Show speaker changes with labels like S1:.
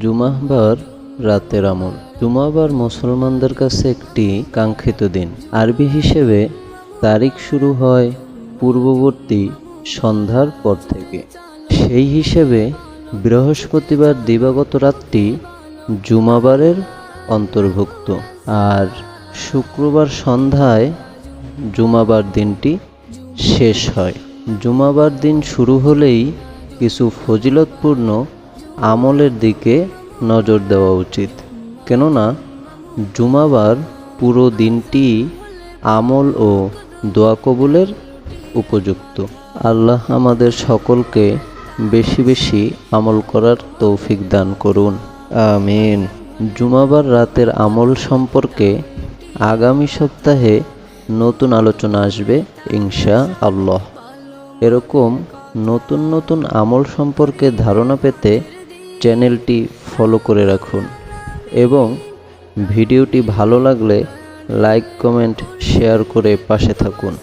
S1: জুমাবার রাতের আমল। জুমাবার মুসলমানদের কাছে একটি কাঙ্ক্ষিত দিন। আরবি হিসেবে তারিখ শুরু হয় পূর্ববর্তী সন্ধ্যার পর থেকে। সেই হিসেবে বৃহস্পতিবার দিবাগত রাতটি জুমাবারের অন্তর্ভুক্ত, আর শুক্রবার সন্ধ্যায় জুমাবার দিনটি শেষ হয়। জুমাবার দিন শুরু হলেই কিছু ফজিলতপূর্ণ আমলের দিকে নজর দেওয়া উচিত, কেননা জুমাবার পুরো দিনটি আমল ও দোয়া কবুলের উপযুক্ত। আল্লাহ আমাদের সকলকে বেশি বেশি আমল করার তৌফিক দান করুন, আমিন। জুমাবার রাতের আমল সম্পর্কে আগামী সপ্তাহে নতুন আলোচনা আসবে ইনশাআল্লাহ। এরকম নতুন নতুন আমল সম্পর্কে ধারণা পেতে চ্যানেলটি ফলো করে রাখুন এবং ভিডিওটি ভালো লাগলে লাইক, কমেন্ট, শেয়ার করে পাশে থাকুন।